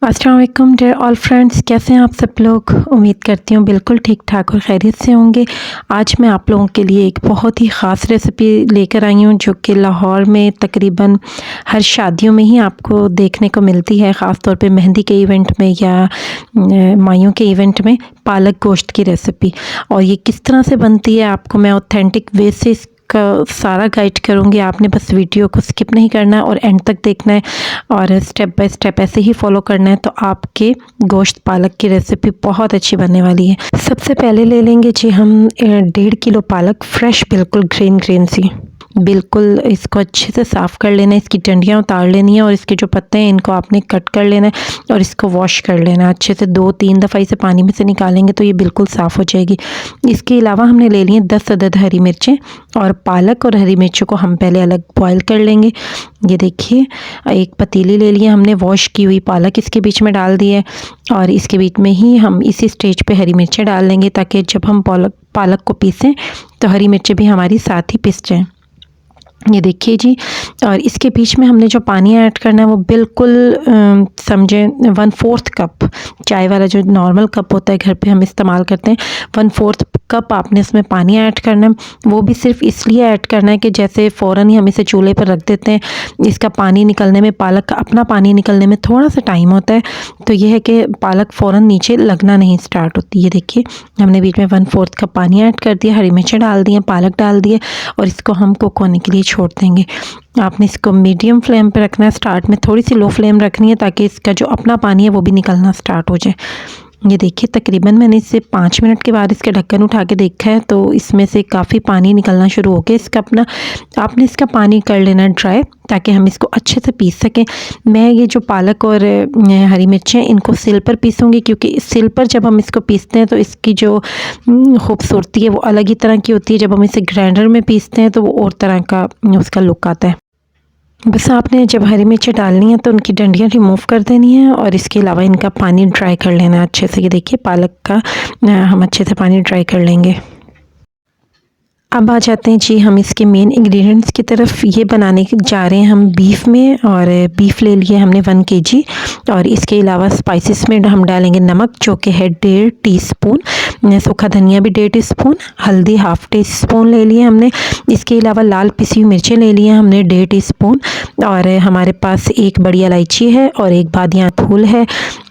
अस्सलाम वालेकुम dear all friends, कैसे हैं आप सब लोग। उम्मीद करती हूँ बिल्कुल ठीक ठाक और खैरियत से होंगे। आज मैं आप लोगों के लिए एक बहुत ही ख़ास रेसिपी लेकर आई हूँ जो कि लाहौर में तकरीबन हर शादियों में ही आपको देखने को मिलती है, ख़ास तौर पे मेहंदी के इवेंट में या माइयों के इवेंट में। पालक गोश्त की रेसिपी, और ये किस तरह से बनती है आपको मैं ऑथेंटिक वे से का सारा गाइड करूँगी। आपने बस वीडियो को स्किप नहीं करना है और एंड तक देखना है और स्टेप बाय स्टेप ऐसे ही फॉलो करना है, तो आपके गोश्त पालक की रेसिपी बहुत अच्छी बनने वाली है। सबसे पहले ले लेंगे जी हम 1.5 किलो पालक, फ्रेश बिल्कुल ग्रीन ग्रीन सी। बिल्कुल इसको अच्छे से साफ़ कर लेना है, इसकी डंडियाँ उतार लेनी है और इसके जो पत्ते हैं इनको आपने कट कर लेना है और इसको वॉश कर लेना है अच्छे से। 2-3 दफ़ा इसे पानी में से निकालेंगे तो ये बिल्कुल साफ़ हो जाएगी। इसके अलावा हमने ले लिए 10 अदद हरी मिर्चें, और पालक और हरी मिर्चों को हम पहले अलग बॉयल कर लेंगे। ये देखिए, एक पतीली ले लिया हमने, वॉश की हुई पालक इसके बीच में डाल दी है और इसके बीच में ही हम इसी स्टेज पे हरी मिर्चें डाल लेंगे, ताकि जब हम पालक को पीसें तो हरी मिर्चें भी हमारी साथ ही पिस जाएँ। ये देखिए जी, और इसके बीच में हमने जो पानी ऐड करना है वो बिल्कुल समझें 1/4 कप, चाय वाला जो नॉर्मल कप होता है घर पे हम इस्तेमाल करते हैं, 1/4 कप आपने इसमें पानी ऐड करना है। वो भी सिर्फ इसलिए ऐड करना है कि जैसे फ़ौरन ही हम इसे चूल्हे पर रख देते हैं, इसका पानी निकलने में, पालक का अपना पानी निकलने में थोड़ा सा टाइम होता है, तो ये है कि पालक फ़ौरन नीचे लगना नहीं स्टार्ट होती। ये देखिए, हमने बीच में 1/4 कप पानी ऐड कर दिया, हरी मिर्चें डाल दी हैं, पालक डाल दिए और इसको हम कुक होने के लिए छोड़ देंगे। आपने इसको मीडियम फ्लेम पे रखना है, स्टार्ट में थोड़ी सी लो फ्लेम रखनी है ताकि इसका जो अपना पानी है वो भी निकलना स्टार्ट हो जाए। ये देखिए, तकरीबन मैंने इसे 5 मिनट के बाद इसका ढक्कन उठा के देखा है तो इसमें से काफ़ी पानी निकलना शुरू हो गया इसका अपना। आपने इसका पानी कर लेना ड्राई ताकि हम इसको अच्छे से पीस सकें। मैं ये जो पालक और हरी मिर्चें इनको सिल पर पीसूँगी, क्योंकि सिल पर जब हम इसको पीसते हैं तो इसकी जो खूबसूरती है वो अलग ही तरह की होती है। जब हम इसे ग्राइंडर में पीसते हैं तो वो और तरह का उसका लुक आता है। बस आपने जब हरी मिर्चें डालनी है तो उनकी डंडियाँ रिमूव कर देनी है और इसके अलावा इनका पानी ड्राई कर लेना है अच्छे से। ये देखिए, पालक का हम अच्छे से पानी ड्राई कर लेंगे। अब आ जाते हैं जी हम इसके मेन इंग्रेडिएंट्स की तरफ। ये बनाने जा रहे हैं हम बीफ में, और बीफ ले लिए हमने 1 केजी, और इसके अलावा स्पाइसेस में हम डालेंगे नमक जो कि है 1.5 टीस्पून, सूखा धनिया भी 1.5 टीस्पून, हल्दी 1/2 टीस्पून ले लिए हमने। इसके अलावा लाल पिसी हुई मिर्चें ले लिए हमने 1.5 टीस्पून, और हमारे पास एक बड़ी इलायची है और एक बादियान फूल है।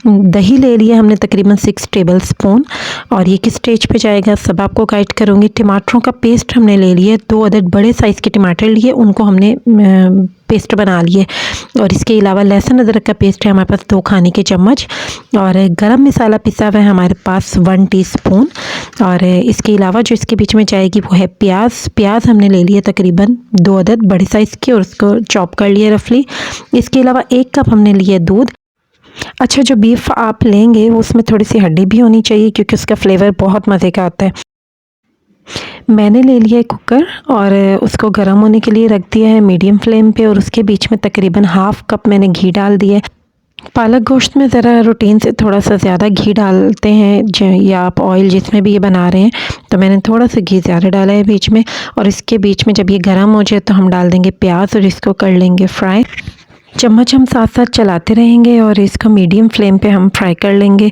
दही ले लिया हमने तकरीबन 6 टेबल स्पून, और ये किस स्टेज पे जाएगा सब आपको गाइड करूँगी। टमाटरों का पेस्ट हमने ले लिया, 2 अदद बड़े साइज़ के टमाटर लिए, उनको हमने पेस्ट बना लिए। और इसके अलावा लहसुन अदरक का पेस्ट है हमारे पास 2 खाने के चम्मच, और गरम मसाला पिसा हुआ है हमारे पास 1 टीस्पून। और इसके अलावा जो इसके बीच में जाएगी वो है प्याज हमने ले लिए तकरीबन 2 अदद बड़े साइज़ के, और उसको चॉप कर लिया रफली। इसके अलावा 1 कप हमने लिया दूध। अच्छा, जो बीफ आप लेंगे वो उसमें थोड़ी सी हड्डी भी होनी चाहिए, क्योंकि उसका फ्लेवर बहुत मज़े का आता है। मैंने ले लिया है कुकर और उसको गर्म होने के लिए रख दिया है मीडियम फ्लेम पे, और उसके बीच में तकरीबन 1/2 कप मैंने घी डाल दिया है। पालक गोश्त में ज़रा रूटीन से थोड़ा सा ज़्यादा घी डालते हैं, या आप ऑयल जिसमें भी ये बना रहे हैं, तो मैंने थोड़ा सा घी ज़्यादा डाला है बीच में। और इसके बीच में जब ये गर्म हो जाए तो हम डाल देंगे प्याज और इसको कर लेंगे फ्राई। चम्मच हम साथ साथ चलाते रहेंगे और इसको मीडियम फ्लेम पे हम फ्राई कर लेंगे।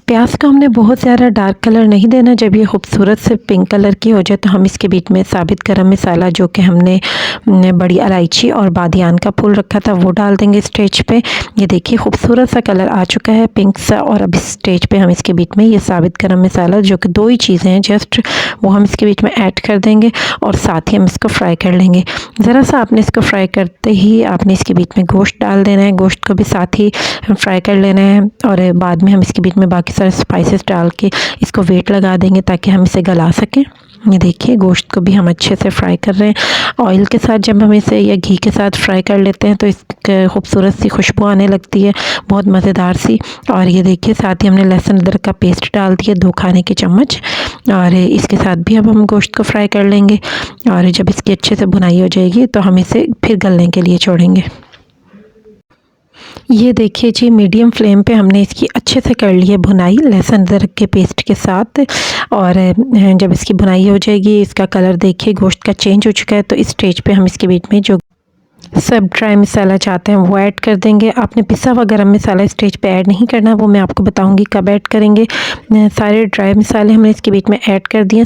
प्याज को हमने बहुत ज़्यादा डार्क कलर नहीं देना, जब ये खूबसूरत से पिंक कलर की हो जाए तो हम इसके बीच में साबित गरम मसाला जो कि हमने बड़ी इलायची और बादियान का फूल रखा था वो डाल देंगे स्टेज पे। ये देखिए, खूबसूरत सा कलर आ चुका है पिंक सा, और अब इस स्टेज पे हम इसके बीच में ये साबित गरम मसाला जो कि 2 ही चीज़ें हैं जस्ट, वो हम इसके बीच में ऐड कर देंगे और साथ ही हम इसको फ्राई कर लेंगे। ज़रा सा आपने इसको फ्राई करते ही आपने इसके बीच में गोश्त डाल देना है, गोश्त को भी साथ ही फ्राई कर लेना है, और बाद में हम इसके बीच में बाकी सारे स्पाइसेस डाल के इसको वेट लगा देंगे ताकि हम इसे गला सकें। ये देखिए, गोश्त को भी हम अच्छे से फ्राई कर रहे हैं। ऑयल के साथ जब हम इसे या घी के साथ फ्राई कर लेते हैं तो इसकी खूबसूरत सी खुशबू आने लगती है, बहुत मज़ेदार सी। और ये देखिए, साथ ही हमने लहसुन अदरक का पेस्ट डाल दिया 2 खाने के चम्मच, और इसके साथ भी अब हम गोश्त को फ्राई कर लेंगे। और जब इसकी अच्छे से भुनाई हो जाएगी तो हम इसे फिर गलने के लिए छोड़ेंगे। ये देखिए जी, मीडियम फ्लेम पे हमने इसकी अच्छे से कर ली है भुनाई लहसुन अदरक के पेस्ट के साथ। और जब इसकी भुनाई हो जाएगी, इसका कलर देखिए गोश्त का चेंज हो चुका है, तो इस स्टेज पे हम इसके बीच में जो सब ड्राई मसाला चाहते हैं वो ऐड कर देंगे। आपने पिसा हुआ गरम मसाला स्टेज पे ऐड नहीं करना, वो मैं आपको बताऊंगी कब ऐड करेंगे। सारे ड्राई मसाले हमने इसके बीच में ऐड कर दिए।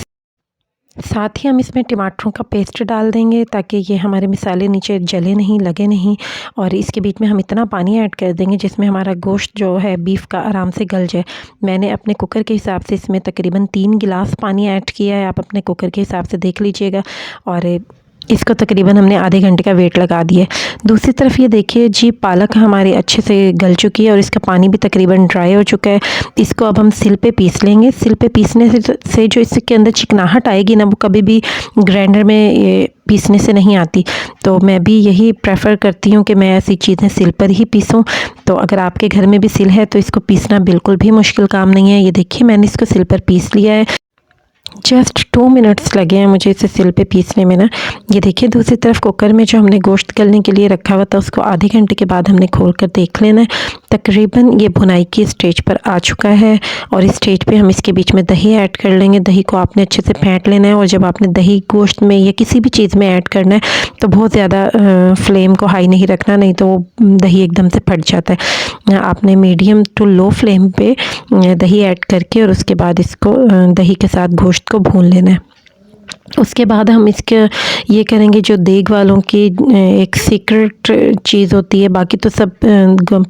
साथ ही हम इसमें टमाटरों का पेस्ट डाल देंगे ताकि ये हमारे मसाले नीचे जले नहीं, लगे नहीं। और इसके बीच में हम इतना पानी ऐड कर देंगे जिसमें हमारा गोश्त जो है बीफ का आराम से गल जाए। मैंने अपने कुकर के हिसाब से इसमें तकरीबन 3 गिलास पानी ऐड किया है, आप अपने कुकर के हिसाब से देख लीजिएगा। और इसको तकरीबन हमने आधे घंटे का वेट लगा दिया। दूसरी तरफ ये देखिए जी, पालक हमारी अच्छे से गल चुकी है और इसका पानी भी तकरीबन ड्राई हो चुका है। इसको अब हम सिल पे पीस लेंगे। सिल पे पीसने से जो इसके अंदर चिकनाहट आएगी ना, वो कभी भी ग्राइंडर में ये पीसने से नहीं आती। तो मैं भी यही प्रेफर करती हूँ कि मैं ऐसी चीज़ें सिल पर ही पीसूँ। तो अगर आपके घर में भी सिल है तो इसको पीसना बिल्कुल भी मुश्किल काम नहीं है। ये देखिए मैंने इसको सिल पर पीस लिया है। जस्ट 2 मिनट्स लगे हैं मुझे इसे सिल पे पीसने में ना। ये देखिए दूसरी तरफ कुकर में जो हमने गोश्त गलने के लिए रखा हुआ था उसको आधे घंटे के बाद हमने खोल कर देख लेना है। तकरीबन ये भुनाई की स्टेज पर आ चुका है और इस स्टेज पे हम इसके बीच में दही ऐड कर लेंगे। दही को आपने अच्छे से फेंट लेना है और जब आपने दही गोश्त में या किसी भी चीज़ में ऐड करना है तो बहुत ज़्यादा फ्लेम को हाई नहीं रखना, नहीं तो वो दही एकदम से फट जाता है। आपने मीडियम टू लो फ्लेम पे दही ऐड करके और उसके बाद इसको दही के साथ गोश्त को भून लेना है। उसके बाद हम इसके ये करेंगे जो देग वालों की एक सीक्रेट चीज़ होती है। बाकी तो सब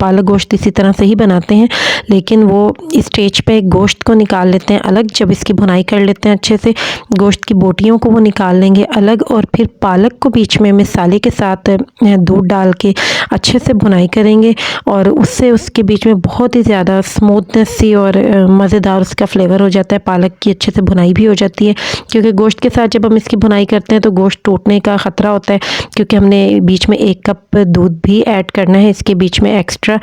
पालक गोश्त इसी तरह से ही बनाते हैं, लेकिन वो इस स्टेज पे गोश्त को निकाल लेते हैं अलग। जब इसकी भुनाई कर लेते हैं अच्छे से, गोश्त की बोटियों को वो निकाल लेंगे अलग और फिर पालक को बीच में मसाले के साथ दूध डाल के अच्छे से भुनाई करेंगे और उससे उसके बीच में बहुत ही ज़्यादा स्मूथनेस सी और मज़ेदार उसका फ्लेवर हो जाता है। पालक की अच्छे से भुनाई भी हो जाती है, क्योंकि गोश्त के साथ जब हम इसकी भुनाई करते हैं तो गोश्त टूटने का ख़तरा होता है, क्योंकि हमने बीच में 1 कप दूध भी ऐड करना है इसके बीच में एक्स्ट्रा।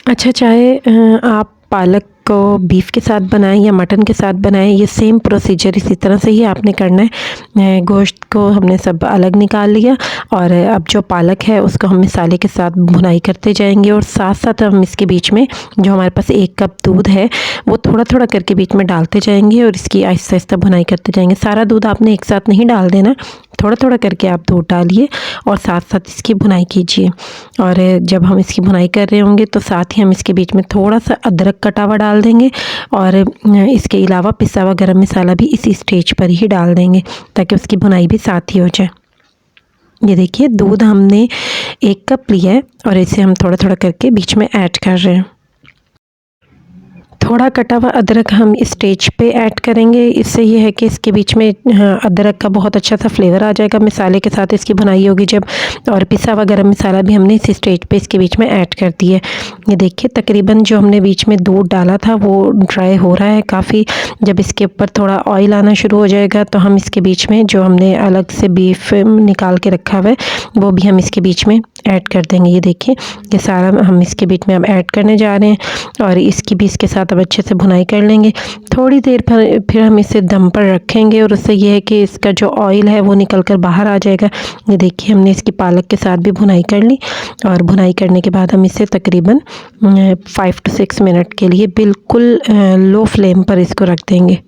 अच्छा, चाहे आप पालक को बीफ के साथ बनाएं या मटन के साथ बनाएं, ये सेम प्रोसीजर इसी तरह से ही आपने करना है। गोश्त को हमने सब अलग निकाल लिया और अब जो पालक है उसको हम मसाले के साथ भुनाई करते जाएंगे और साथ साथ हम इसके बीच में जो हमारे पास 1 कप दूध है वो थोड़ा थोड़ा करके बीच में डालते जाएंगे और इसकी आहिस्ता आहिस्ता भुनाई करते जाएंगे। सारा दूध आपने एक साथ नहीं डाल देना, थोड़ा थोड़ा करके आप दूध डालिए और साथ साथ इसकी भुनाई कीजिए। और जब हम इसकी भुनाई कर रहे होंगे तो साथ ही हम इसके बीच में थोड़ा सा अदरक कटा हुआ डाल देंगे और इसके अलावा पिसा हुआ गरम मसाला भी इसी स्टेज पर ही डाल देंगे ताकि उसकी भुनाई भी साथ ही हो जाए। ये देखिए दूध हमने 1 कप लिया है और इसे हम थोड़ा थोड़ा करके बीच में ऐड कर रहे हैं। थोड़ा कटा हुआ अदरक हम इस स्टेज पे ऐड करेंगे। इससे ये है कि इसके बीच में अदरक का बहुत अच्छा सा फ्लेवर आ जाएगा। मसाले के साथ इसकी भुनाई होगी जब, और पिसा हुआ गरम मसाला भी हमने इस स्टेज पे इसके बीच में ऐड कर दिया है। ये देखिए तकरीबन जो हमने बीच में दूध डाला था वो ड्राई हो रहा है काफ़ी। जब इसके ऊपर थोड़ा ऑयल आना शुरू हो जाएगा तो हम इसके बीच में जो हमने अलग से बीफ निकाल के रखा हुआ है वो भी हम इसके बीच में ऐड कर देंगे। ये देखिए ये सारा हम इसके बीच में अब ऐड करने जा रहे हैं और इसकी भी इसके साथ अब अच्छे से भुनाई कर लेंगे। थोड़ी देर पर फिर हम इसे दम पर रखेंगे और उससे ये है कि इसका जो ऑयल है वो निकल कर बाहर आ जाएगा। ये देखिए हमने इसकी पालक के साथ भी भुनाई कर ली और भुनाई करने के बाद हम इसे तकरीबन 5 to 6 मिनट के लिए बिल्कुल लो फ्लेम पर इसको रख देंगे।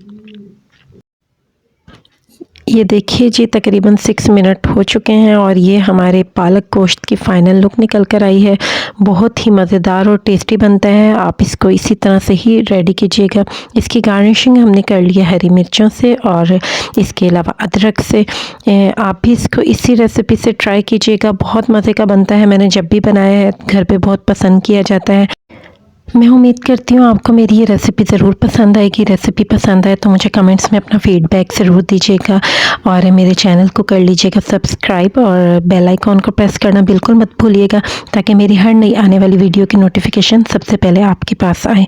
ये देखिए जी तकरीबन 6 मिनट हो चुके हैं और ये हमारे पालक गोश्त की फ़ाइनल लुक निकल कर आई है। बहुत ही मज़ेदार और टेस्टी बनता है। आप इसको इसी तरह से ही रेडी कीजिएगा। इसकी गार्निशिंग हमने कर ली है हरी मिर्चों से और इसके अलावा अदरक से। आप भी इसको इसी रेसिपी से ट्राई कीजिएगा, बहुत मज़े का बनता है। मैंने जब भी बनाया है घर पे बहुत पसंद किया जाता है। मैं उम्मीद करती हूँ आपको मेरी ये रेसिपी ज़रूर पसंद आएगी। रेसिपी पसंद आए तो मुझे कमेंट्स में अपना फ़ीडबैक ज़रूर दीजिएगा और मेरे चैनल को कर लीजिएगा सब्सक्राइब और बेल आइकॉन को प्रेस करना बिल्कुल मत भूलिएगा ताकि मेरी हर नई आने वाली वीडियो की नोटिफिकेशन सबसे पहले आपके पास आए।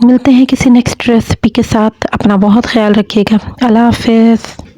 मिलते हैं किसी नेक्स्ट रेसिपी के साथ। अपना बहुत ख्याल रखिएगा। अल्लाह हाफ़िज़।